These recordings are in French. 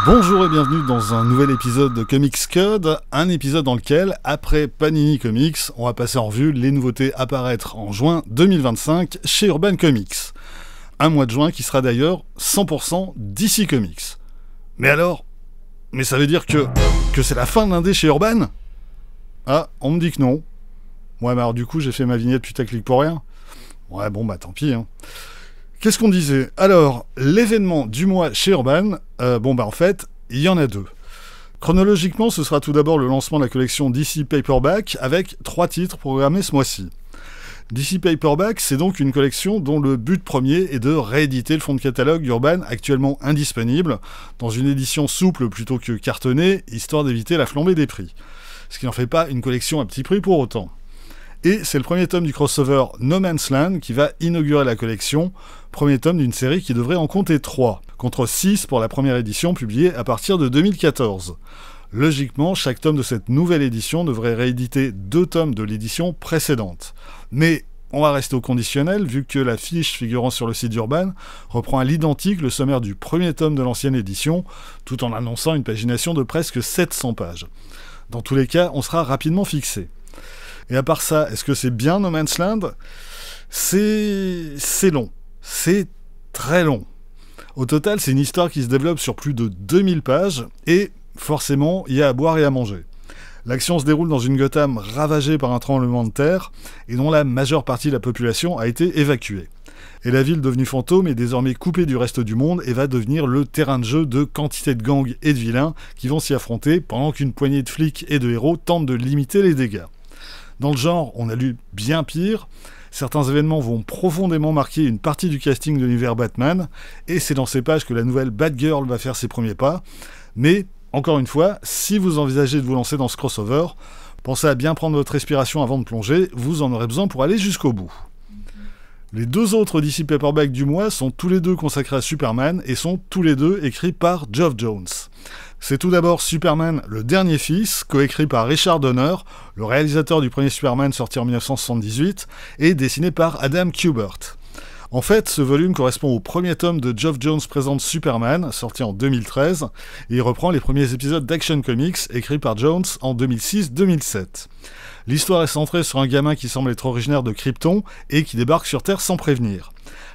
Bonjour et bienvenue dans un nouvel épisode de Comics Code, un épisode dans lequel, après Panini Comics, on va passer en revue les nouveautés à apparaître en juin 2025 chez Urban Comics. Un mois de juin qui sera d'ailleurs 100% DC Comics. Mais alors, ça veut dire que c'est la fin de l'indé chez Urban ? Ah, on me dit que non. Ouais, mais alors du coup, j'ai fait ma vignette putaclic pour rien. Ouais, bon, bah tant pis, hein. Qu'est-ce qu'on disait ? Alors, l'événement du mois chez Urban, en fait, il y en a deux. Chronologiquement, ce sera tout d'abord le lancement de la collection DC Paperback, avec 3 titres programmés ce mois-ci. DC Paperback, c'est donc une collection dont le but premier est de rééditer le fonds de catalogue Urban actuellement indisponible, dans une édition souple plutôt que cartonnée, histoire d'éviter la flambée des prix. Ce qui n'en fait pas une collection à petit prix pour autant. Et c'est le premier tome du crossover No Man's Land qui va inaugurer la collection, premier tome d'une série qui devrait en compter 3, contre 6 pour la première édition publiée à partir de 2014. Logiquement, chaque tome de cette nouvelle édition devrait rééditer 2 tomes de l'édition précédente. Mais on va rester au conditionnel, vu que la fiche figurant sur le site d'Urban reprend à l'identique le sommaire du premier tome de l'ancienne édition, tout en annonçant une pagination de presque 700 pages. Dans tous les cas, on sera rapidement fixé. Et à part ça, est-ce que c'est bien No Man's Land ? C'est long. C'est très long. Au total, c'est une histoire qui se développe sur plus de 2000 pages, et forcément, il y a à boire et à manger. L'action se déroule dans une Gotham ravagée par un tremblement de terre, et dont la majeure partie de la population a été évacuée. Et la ville devenue fantôme est désormais coupée du reste du monde et va devenir le terrain de jeu de quantité de gangs et de vilains qui vont s'y affronter pendant qu'une poignée de flics et de héros tentent de limiter les dégâts. Dans le genre, on a lu bien pire. Certains événements vont profondément marquer une partie du casting de l'univers Batman, et c'est dans ces pages que la nouvelle Batgirl va faire ses premiers pas. Mais, encore une fois, si vous envisagez de vous lancer dans ce crossover, pensez à bien prendre votre respiration avant de plonger, vous en aurez besoin pour aller jusqu'au bout. Les 2 autres DC Paperback du mois sont tous les deux consacrés à Superman et sont tous les deux écrits par Geoff Johns. C'est tout d'abord Superman, le dernier fils, coécrit par Richard Donner, le réalisateur du premier Superman sorti en 1978, et dessiné par Adam Kubert. En fait, ce volume correspond au premier tome de Geoff Johns présente Superman, sorti en 2013, et il reprend les premiers épisodes d'Action Comics, écrits par Jones en 2006-2007. L'histoire est centrée sur un gamin qui semble être originaire de Krypton et qui débarque sur Terre sans prévenir.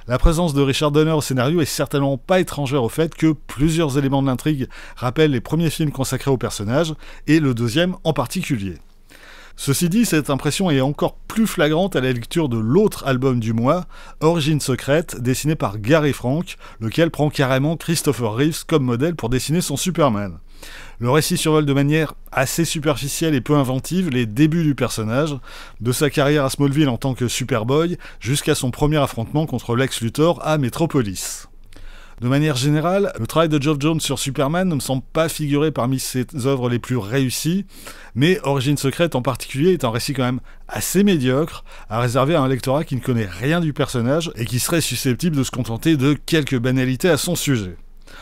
La présence de Richard Donner au scénario est certainement pas étrangère au fait que plusieurs éléments de l'intrigue rappellent les premiers films consacrés au personnage, et le deuxième en particulier. Ceci dit, cette impression est encore plus flagrante à la lecture de l'autre album du mois, Origine secrète, dessiné par Gary Frank, lequel prend carrément Christopher Reeves comme modèle pour dessiner son Superman. Le récit survole de manière assez superficielle et peu inventive les débuts du personnage, de sa carrière à Smallville en tant que Superboy, jusqu'à son premier affrontement contre Lex Luthor à Metropolis. De manière générale, le travail de Geoff Johns sur Superman ne me semble pas figurer parmi ses œuvres les plus réussies, mais Origine secrète en particulier est un récit quand même assez médiocre, à réserver à un lectorat qui ne connaît rien du personnage et qui serait susceptible de se contenter de quelques banalités à son sujet.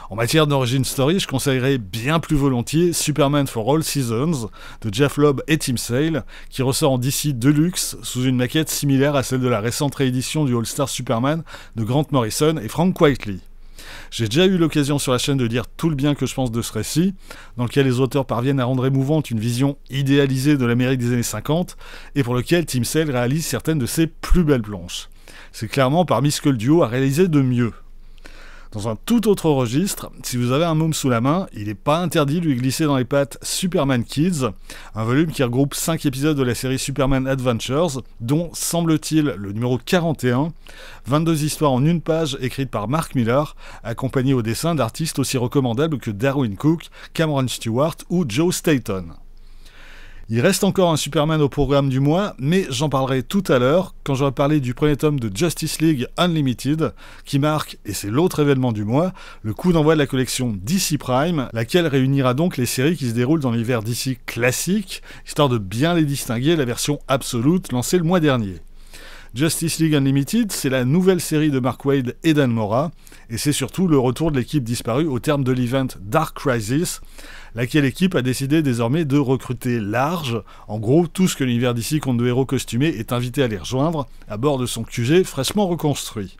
En matière d'origin story, je conseillerais bien plus volontiers Superman for All Seasons de Jeff Loeb et Tim Sale, qui ressort en DC Deluxe sous une maquette similaire à celle de la récente réédition du All-Star Superman de Grant Morrison et Frank Quitely. J'ai déjà eu l'occasion sur la chaîne de dire tout le bien que je pense de ce récit, dans lequel les auteurs parviennent à rendre émouvante une vision idéalisée de l'Amérique des années 50, et pour lequel Tim Sale réalise certaines de ses plus belles planches. C'est clairement parmi ce que le duo a réalisé de mieux. Dans un tout autre registre, si vous avez un môme sous la main, il n'est pas interdit de lui glisser dans les pattes Superman Kids, un volume qui regroupe 5 épisodes de la série Superman Adventures, dont, semble-t-il, le numéro 41, 22 histoires en une page écrites par Mark Millar, accompagnées au dessin d'artistes aussi recommandables que Darwyn Cook, Cameron Stewart ou Joe Staton. Il reste encore un Superman au programme du mois, mais j'en parlerai tout à l'heure, quand j'aurai parlé du premier tome de Justice League Unlimited, qui marque, et c'est l'autre événement du mois, le coup d'envoi de la collection DC Prime, laquelle réunira donc les séries qui se déroulent dans l'univers DC classique, histoire de bien les distinguer de la version absolute lancée le mois dernier. Justice League Unlimited, c'est la nouvelle série de Mark Waid et Dan Mora, et c'est surtout le retour de l'équipe disparue au terme de l'event Dark Crisis, laquelle équipe a décidé désormais de recruter large, en gros tout ce que l'univers d'ici compte de héros costumés est invité à les rejoindre, à bord de son QG fraîchement reconstruit.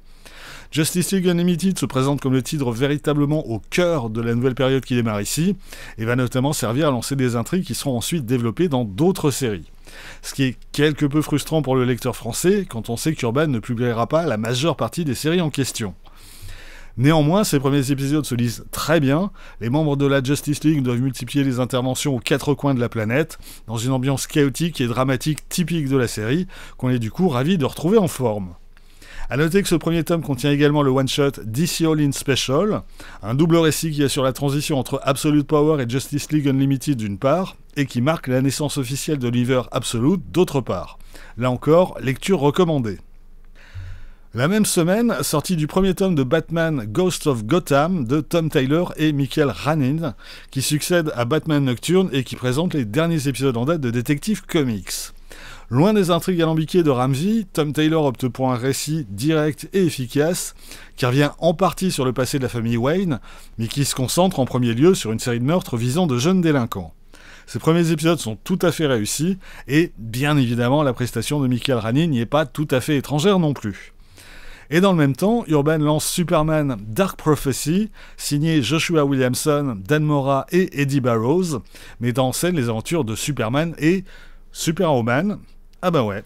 Justice League Unlimited se présente comme le titre véritablement au cœur de la nouvelle période qui démarre ici, et va notamment servir à lancer des intrigues qui seront ensuite développées dans d'autres séries. Ce qui est quelque peu frustrant pour le lecteur français quand on sait qu'Urban ne publiera pas la majeure partie des séries en question. Néanmoins, ces premiers épisodes se lisent très bien, les membres de la Justice League doivent multiplier les interventions aux quatre coins de la planète, dans une ambiance chaotique et dramatique typique de la série, qu'on est du coup ravi de retrouver en forme. A noter que ce premier tome contient également le one-shot DC All In Special, un double récit qui assure la transition entre Absolute Power et Justice League Unlimited d'une part, et qui marque la naissance officielle de l'univers Absolute d'autre part. Là encore, lecture recommandée. La même semaine, sortie du premier tome de Batman Ghost of Gotham de Tom Taylor et Michael Ranin, qui succède à Batman Nocturne et qui présente les derniers épisodes en date de Detective Comics. Loin des intrigues alambiquées de Ramsey, Tom Taylor opte pour un récit direct et efficace, qui revient en partie sur le passé de la famille Wayne, mais qui se concentre en premier lieu sur une série de meurtres visant de jeunes délinquants. Ces premiers épisodes sont tout à fait réussis, et bien évidemment la prestation de Michael Ranin n'y est pas tout à fait étrangère non plus. Et dans le même temps, Urban lance Superman Dark Prophecy, signé Joshua Williamson, Dan Mora et Eddie Barrows, mettant en scène les aventures de Superman et Superwoman. Ah bah ouais.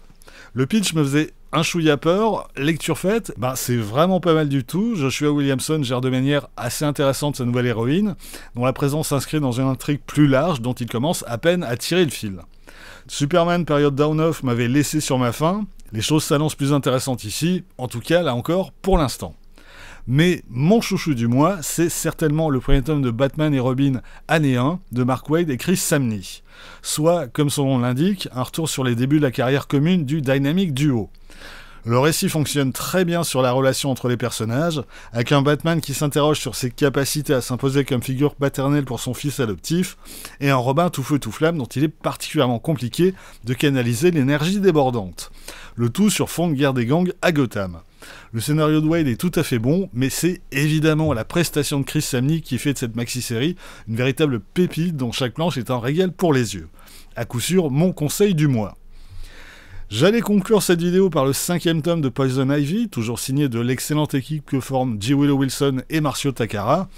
Le pitch me faisait un chouïa peur, lecture faite, c'est vraiment pas mal du tout. Joshua Williamson gère de manière assez intéressante sa nouvelle héroïne, dont la présence s'inscrit dans une intrigue plus large dont il commence à peine à tirer le fil. Superman période Down-Off m'avait laissé sur ma faim. Les choses s'annoncent plus intéressantes ici, en tout cas, là encore, pour l'instant. Mais mon chouchou du mois, c'est certainement le premier tome de Batman et Robin année 1 de Mark Waid et Chris Samnee. Soit, comme son nom l'indique, un retour sur les débuts de la carrière commune du Dynamic Duo. Le récit fonctionne très bien sur la relation entre les personnages, avec un Batman qui s'interroge sur ses capacités à s'imposer comme figure paternelle pour son fils adoptif, et un Robin tout feu tout flamme dont il est particulièrement compliqué de canaliser l'énergie débordante. Le tout sur fond de guerre des gangs à Gotham. Le scénario de Waid est tout à fait bon, mais c'est évidemment la prestation de Chris Samnee qui fait de cette maxi-série une véritable pépite dont chaque planche est un régal pour les yeux. À coup sûr, mon conseil du mois. J'allais conclure cette vidéo par le 5e tome de Poison Ivy, toujours signé de l'excellente équipe que forment J. Willow Wilson et Marcio Takara.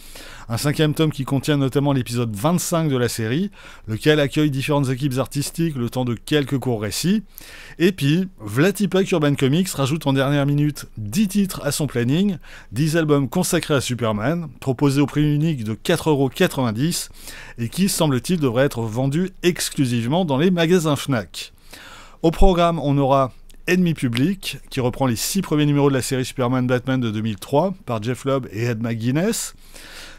Un 5e tome qui contient notamment l'épisode 25 de la série, lequel accueille différentes équipes artistiques le temps de quelques courts récits. Et puis, Vlatipak Urban Comics rajoute en dernière minute 10 titres à son planning, 10 albums consacrés à Superman, proposés au prix unique de 4,90 € et qui, semble-t-il, devraient être vendus exclusivement dans les magasins Fnac. Au programme, on aura Ennemi Public, qui reprend les 6 premiers numéros de la série Superman-Batman de 2003, par Jeff Loeb et Ed McGuinness.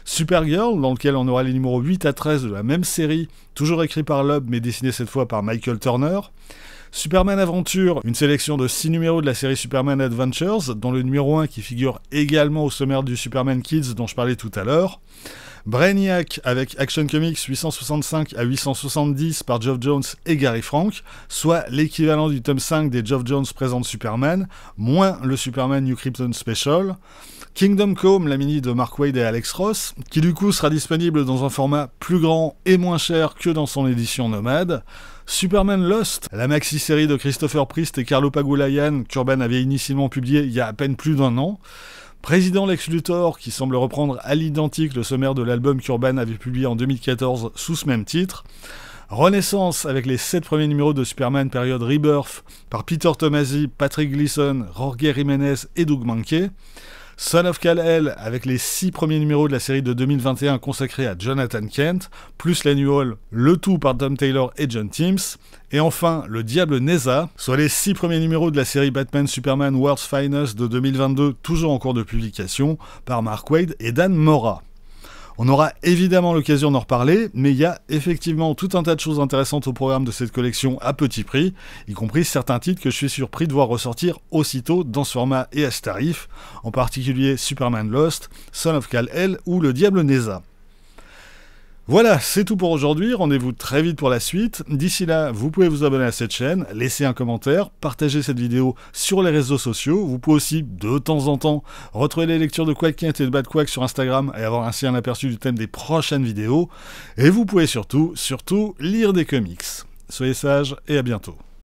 Supergirl, dans lequel on aura les numéros 8 à 13 de la même série, toujours écrit par Loeb, mais dessiné cette fois par Michael Turner. Superman Aventure, une sélection de 6 numéros de la série Superman Adventures, dont le numéro 1 qui figure également au sommaire du Superman Kids dont je parlais tout à l'heure. Brainiac avec Action Comics 865 à 870 par Geoff Jones et Gary Frank, soit l'équivalent du tome 5 des Geoff Jones présente Superman, moins le Superman New Krypton Special. Kingdom Come, la mini de Mark Waid et Alex Ross, qui du coup sera disponible dans un format plus grand et moins cher que dans son édition nomade. Superman Lost, la maxi-série de Christopher Priest et Carlo Pagulayan qu'Urban avait initialement publié il y a à peine plus d'un an. Président Lex Luthor, qui semble reprendre à l'identique le sommaire de l'album qu'Urban avait publié en 2014 sous ce même titre. Renaissance, avec les 7 premiers numéros de Superman période Rebirth, par Peter Tomasi, Patrick Gleason, Jorge Jiménez et Doug Mahnke. Son of Kal-El, avec les 6 premiers numéros de la série de 2021 consacrés à Jonathan Kent, plus l'annual, le tout par Tom Taylor et John Timms. Et enfin, Le Diable Neza, soit les 6 premiers numéros de la série Batman-Superman World's Finest de 2022, toujours en cours de publication, par Mark Waid et Dan Mora. On aura évidemment l'occasion d'en reparler, mais il y a effectivement tout un tas de choses intéressantes au programme de cette collection à petit prix, y compris certains titres que je suis surpris de voir ressortir aussitôt dans ce format et à ce tarif, en particulier Superman Lost, Son of Kal-El ou Le Diable Neza. Voilà, c'est tout pour aujourd'hui, rendez-vous très vite pour la suite. D'ici là, vous pouvez vous abonner à cette chaîne, laisser un commentaire, partager cette vidéo sur les réseaux sociaux. Vous pouvez aussi, de temps en temps, retrouver les lectures de Quack Kent et de Bad Quack sur Instagram et avoir ainsi un aperçu du thème des prochaines vidéos. Et vous pouvez surtout lire des comics. Soyez sages et à bientôt.